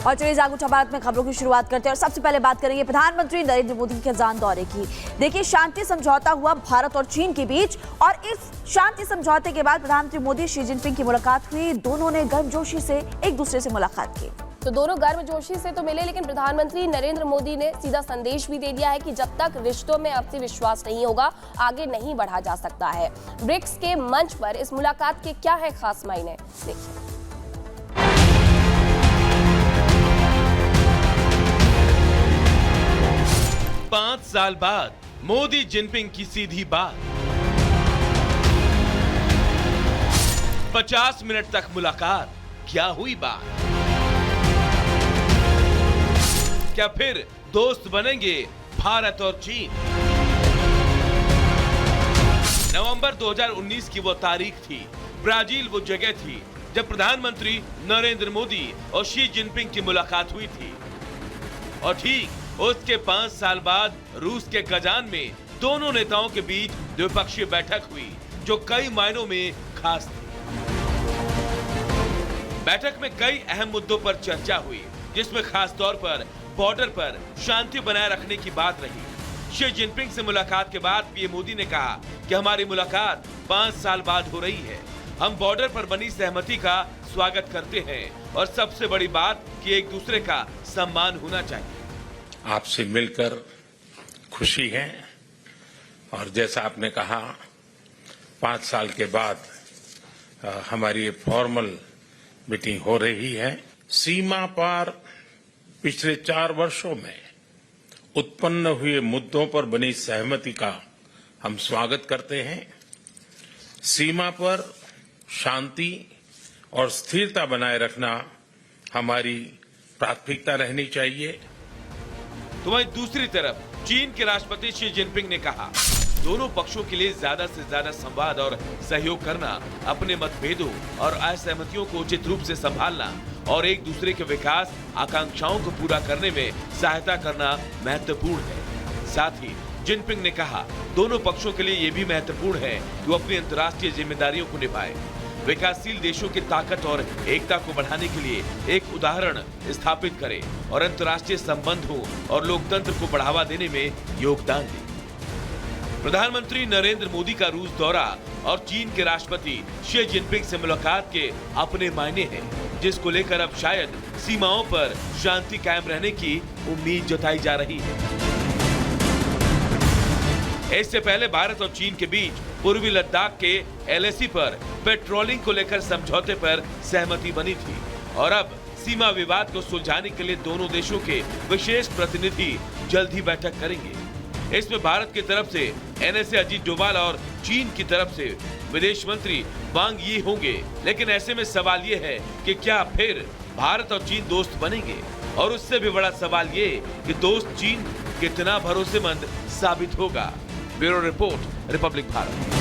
और चलिए जागो उठा भारत में खबरों की शुरुआत करते हैं और सबसे पहले बात करेंगे प्रधानमंत्री नरेंद्र मोदी के कजान दौरे की। देखिए, शांति समझौता हुआ भारत और चीन के बीच और इस शांति समझौते के बाद प्रधानमंत्री मोदी शी जिनपिंग की मुलाकात हुई। दोनों ने गर्मजोशी से एक दूसरे से मुलाकात की। तो दोनों गर्मजोशी से तो मिले, लेकिन प्रधानमंत्री नरेंद्र मोदी ने सीधा संदेश भी दे दिया है कि जब तक रिश्तों में आपसी विश्वास नहीं होगा, आगे नहीं बढ़ा जा सकता है। ब्रिक्स के मंच पर इस मुलाकात के क्या है खास मायने, देखिए। 5 साल बाद मोदी जिनपिंग की सीधी बात। 50 मिनट तक मुलाकात, क्या हुई बात? क्या फिर दोस्त बनेंगे भारत और चीन? नवंबर 2019 की वो तारीख थी, ब्राजील वो जगह थी जब प्रधानमंत्री नरेंद्र मोदी और शी जिनपिंग की मुलाकात हुई थी। और ठीक उसके 5 साल बाद रूस के कजान में दोनों नेताओं के बीच द्विपक्षीय बैठक हुई, जो कई मायनों में खास थी। बैठक में कई अहम मुद्दों पर चर्चा हुई, जिसमें खास तौर पर बॉर्डर पर शांति बनाए रखने की बात रही। शी जिनपिंग से मुलाकात के बाद पीएम मोदी ने कहा कि हमारी मुलाकात 5 साल बाद हो रही है। हम बॉर्डर पर बनी सहमति का स्वागत करते हैं और सबसे बड़ी बात कि एक दूसरे का सम्मान होना चाहिए। आपसे मिलकर खुशी है और जैसा आपने कहा 5 साल के बाद हमारी ये फॉर्मल मीटिंग हो रही है। सीमा पार पिछले 4 वर्षों में उत्पन्न हुए मुद्दों पर बनी सहमति का हम स्वागत करते हैं। सीमा पर शांति और स्थिरता बनाए रखना हमारी प्राथमिकता रहनी चाहिए। तो वहीं दूसरी तरफ चीन के राष्ट्रपति शी जिनपिंग ने कहा, दोनों पक्षों के लिए ज्यादा से ज्यादा संवाद और सहयोग करना, अपने मतभेदों और असहमतियों को उचित रूप से संभालना और एक दूसरे के विकास आकांक्षाओं को पूरा करने में सहायता करना महत्वपूर्ण है। साथ ही जिनपिंग ने कहा, दोनों पक्षों के लिए ये भी महत्वपूर्ण है कि वो अपनी अंतर्राष्ट्रीय जिम्मेदारियों को निभाएं, विकासशील देशों की ताकत और एकता को बढ़ाने के लिए एक उदाहरण स्थापित करें और अंतर्राष्ट्रीय संबंधों और लोकतंत्र को बढ़ावा देने में योगदान दें। प्रधानमंत्री नरेंद्र मोदी का रूस दौरा और चीन के राष्ट्रपति शी जिनपिंग से मुलाकात के अपने मायने हैं, जिसको लेकर अब शायद सीमाओं पर शांति कायम रहने की उम्मीद जताई जा रही है। इससे पहले भारत और चीन के बीच पूर्वी लद्दाख के LAC पर पेट्रोलिंग को लेकर समझौते पर सहमति बनी थी और अब सीमा विवाद को सुलझाने के लिए दोनों देशों के विशेष प्रतिनिधि जल्द ही बैठक करेंगे। इसमें भारत की तरफ से NSA अजीत डोभाल और चीन की तरफ से विदेश मंत्री वांग यी होंगे। लेकिन ऐसे में सवाल ये है कि क्या फिर भारत और चीन दोस्त बनेंगे? और उससे भी बड़ा सवाल ये कि दोस्त चीन कितना भरोसेमंद साबित होगा। Bureau report, Republic Bharat.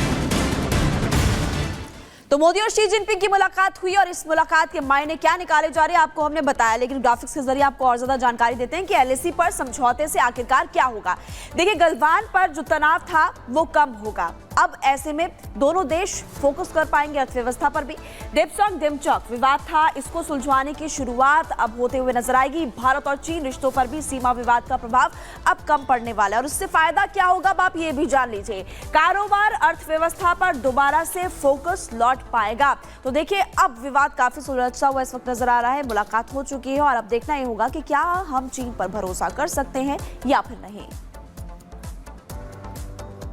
तो मोदी और शी जिनपिंग की मुलाकात हुई और इस मुलाकात के मायने क्या निकाले जा रहे हैं आपको हमने बताया, लेकिन ग्राफिक्स के जरिए आपको और ज्यादा जानकारी देते हैं कि LAC पर समझौते से आखिरकार क्या होगा। देखिए, गलवान पर जो तनाव था वो कम होगा। अब ऐसे में दोनों देश फोकस कर पाएंगे अर्थव्यवस्था पर भी। डेप्सोंग डिमचॉक विवाद था, इसको सुलझाने की शुरुआत अब होते हुए नजर आएगी। भारत और चीन रिश्तों पर भी सीमा विवाद का प्रभाव अब कम पड़ने वाला है और इससे फायदा क्या होगा अब आप ये भी जान लीजिए। कारोबार, अर्थव्यवस्था पर दोबारा से फोकस लौट पाएगा। तो देखिए, अब विवाद काफी सुलझता हुआ इस वक्त नजर आ रहा है। मुलाकात हो चुकी है और अब देखना ये होगा कि क्या हम चीन पर भरोसा कर सकते हैं या फिर नहीं।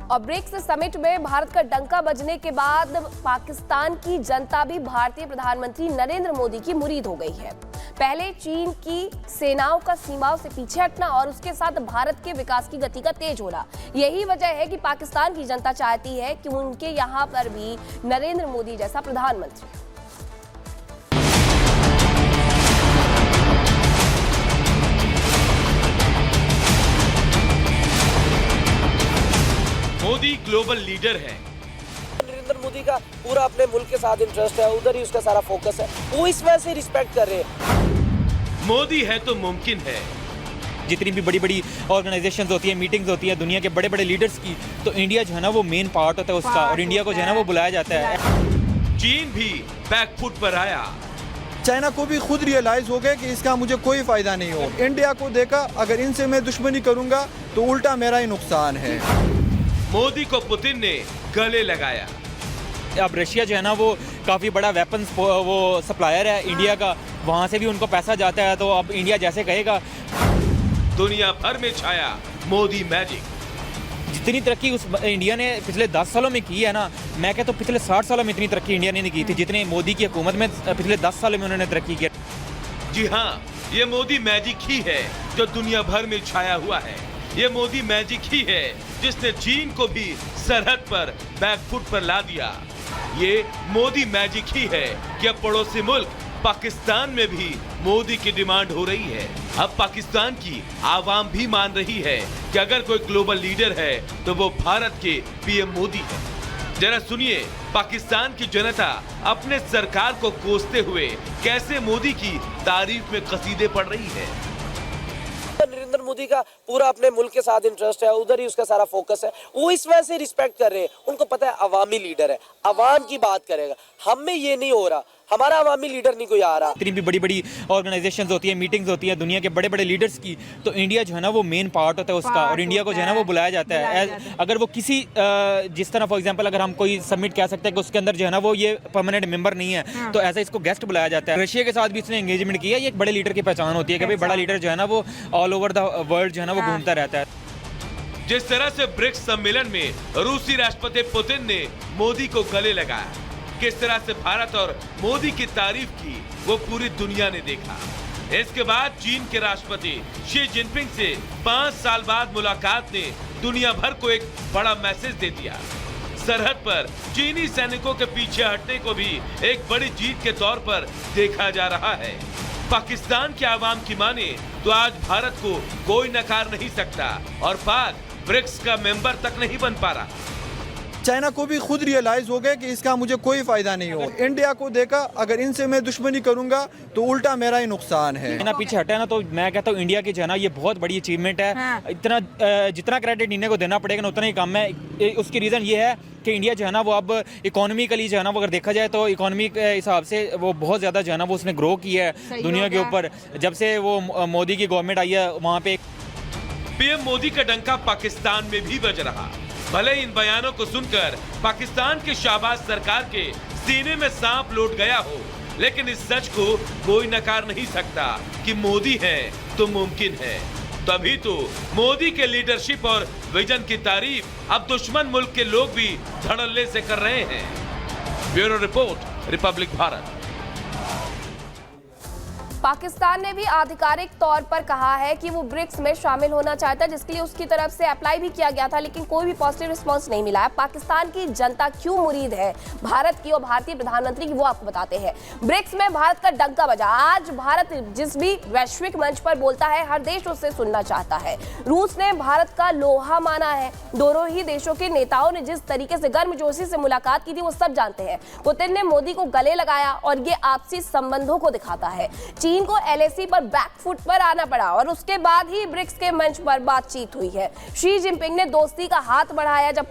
और ब्रिक्स समिट में भारत का डंका बजने के बाद पाकिस्तान की जनता भी भारतीय प्रधानमंत्री नरेंद्र मोदी की मुरीद हो गई है। पहले चीन की सेनाओं का सीमाओं से पीछे हटना और उसके साथ भारत के विकास की गति का तेज होना, यही वजह है कि पाकिस्तान की जनता चाहती है कि उनके यहाँ पर भी नरेंद्र मोदी जैसा प्रधानमंत्री। मोदी ग्लोबल लीडर है। नरेंद्र मोदी का पूरा अपने मुल्क के साथ इंटरेस्ट है, उधर ही उसका सारा फोकस है, वो इस वजह से रिस्पेक्ट कर रहे हैं। मोदी है तो मुमकिन है। जितनी भी बड़ी बड़ी ऑर्गेनाइजेशंस होती है, मीटिंग्स होती है दुनिया के बड़े बड़े लीडर्स की, तो इंडिया जो है ना वो मेन पार्ट होता है उसका, और इंडिया को जो है ना वो बुलाया जाता है। चीन भी बैकफुट पर आया। चाइना को भी खुद रियलाइज हो गया कि इसका मुझे कोई फायदा नहीं हो। इंडिया को देखा, अगर इनसे मैं दुश्मनी करूंगा तो उल्टा मेरा ही नुकसान है। मोदी को पुतिन ने गले लगाया। अब रशिया जो है ना वो काफ़ी बड़ा वेपन्स वो सप्लायर है इंडिया का, वहाँ से भी उनको पैसा जाता है, तो अब इंडिया जैसे कहेगा। दुनिया भर में छाया मोदी मैजिक। जितनी तरक्की उस इंडिया ने पिछले 10 सालों में की है ना, मैं कहता हूँ पिछले 60 सालों में इतनी तरक्की इंडिया ने नहीं की थी जितनी मोदी की हुकूमत में पिछले 10 सालों में उन्होंने तरक्की की। जी हाँ, ये मोदी मैजिक ही है जो दुनिया भर में छाया हुआ है। ये मोदी मैजिक ही है जिसने चीन को भी सरहद पर बैकफुट पर ला दिया। ये मोदी मैजिक ही है कि अब पड़ोसी मुल्क पाकिस्तान में भी मोदी की डिमांड हो रही है। अब पाकिस्तान की आवाम भी मान रही है कि अगर कोई ग्लोबल लीडर है तो वो भारत के पीएम मोदी है। जरा सुनिए पाकिस्तान की जनता अपने सरकार को कोसते हुए कैसे मोदी की तारीफ में कसीदे पढ़ रही है। नरेंद्र मोदी का पूरा अपने मुल्क के साथ इंटरेस्ट है, उधर ही उसका सारा फोकस है। वो इस वजह से रिस्पेक्ट कर रहे हैं। उनको पता है अवामी लीडर है, अवाम की बात करेगा। हम में ये नहीं हो रहा, हमारा अवामी लीडर नहीं कोई आ रहा। इतनी भी बड़ी बड़ी ऑर्गेनाइजेशंस होती है, मीटिंग्स होती है दुनिया के बड़े बड़े लीडर्स की, तो इंडिया जो है ना वो मेन पार्ट होता है उसका, और इंडिया को जो है ना वो बुलाया जाता है। अगर वो किसी जिस तरह फॉर एग्जांपल अगर हम कोई समिट कह सकते हैं कि उसके अंदर जो है ना वो ये परमानेंट मेंबर नहीं है, तो ऐसा इसको गेस्ट बुलाया जाता है। रशिया के साथ भी इसने एंगेजमेंट किया। ये एक बड़े लीडर की पहचान होती है कि भाई बड़ा लीडर जो है ना वो ऑल ओवर द वर्ल्ड जो है ना वो घूमता रहता है। जिस तरह से ब्रिक्स सम्मेलन में रूसी राष्ट्रपति पुतिन ने मोदी को गले लगाया, किस तरह से भारत और मोदी की तारीफ की, वो पूरी दुनिया ने देखा। इसके बाद चीन के राष्ट्रपति शी जिनपिंग से 5 साल बाद मुलाकात ने दुनिया भर को एक बड़ा मैसेज दे दिया। सरहद पर चीनी सैनिकों के पीछे हटने को भी एक बड़ी जीत के तौर पर देखा जा रहा है। पाकिस्तान के आवाम की माने तो आज भारत को कोई नकार नहीं सकता और पाक ब्रिक्स का मेंबर तक नहीं बन पा रहा। चाइना को भी खुद रियलाइज हो गया कि इसका मुझे कोई फायदा नहीं हो। इंडिया को देखा, अगर इनसे मैं दुश्मनी करूंगा तो उल्टा मेरा ही नुकसान है। चाइना पीछे हटा है ना, तो मैं कहता हूँ इंडिया की जो है ना ये बहुत बड़ी अचीवमेंट है। इतना जितना क्रेडिट इंडिया को देना पड़ेगा ना उतना ही कम है। उसकी रीज़न ये है कि इंडिया जो है ना वो अब इकोनॉमिकली जो है ना वो अगर देखा जाए तो इकोनॉमी के हिसाब से वो बहुत ज़्यादा जो है ना वो उसने ग्रो किया है दुनिया के ऊपर। जब से वो मोदी की गवर्नमेंट आई है वहाँ पे पीएम मोदी का डंका पाकिस्तान में भी बज रहा। भले इन बयानों को सुनकर पाकिस्तान के शाहबाज सरकार के सीने में सांप लौट गया हो, लेकिन इस सच को कोई नकार नहीं सकता कि मोदी है तो मुमकिन है। तभी तो मोदी के लीडरशिप और विजन की तारीफ अब दुश्मन मुल्क के लोग भी धड़ल्ले से कर रहे हैं। Bureau report, Republic Bharat. Pakistan ने भी आधिकारिक तौर पर कहा है कि वो ब्रिक्स में शामिल होना चाहता है, जिसके लिए उसकी तरफ से अप्लाई भी किया गया था, लेकिन कोई भी पॉजिटिव रिस्पांस नहीं मिला है। पाकिस्तान की जनता क्यों मुरीद है भारत की और भारतीय प्रधानमंत्री की, वो आपको बताते हैं। ब्रिक्स में भारत का डंका बजा। आज भारत जिस भी वैश्विक मंच पर बोलता है, हर देश उससे सुनना चाहता है। रूस ने भारत का लोहा माना है। दोनों ही देशों के नेताओं ने जिस तरीके से गर्मजोशी से मुलाकात की थी वो सब जानते हैं। पुतिन ने मोदी को गले लगाया और ये आपसी संबंधों को दिखाता है। चीन को एलएसी पर बैकफुट पर आना पड़ा और उसके बाद ही ब्रिक्स के मंच पर बातचीत हुई है। शी जिनपिंग ने दोस्ती का हाथ बढ़ाया जब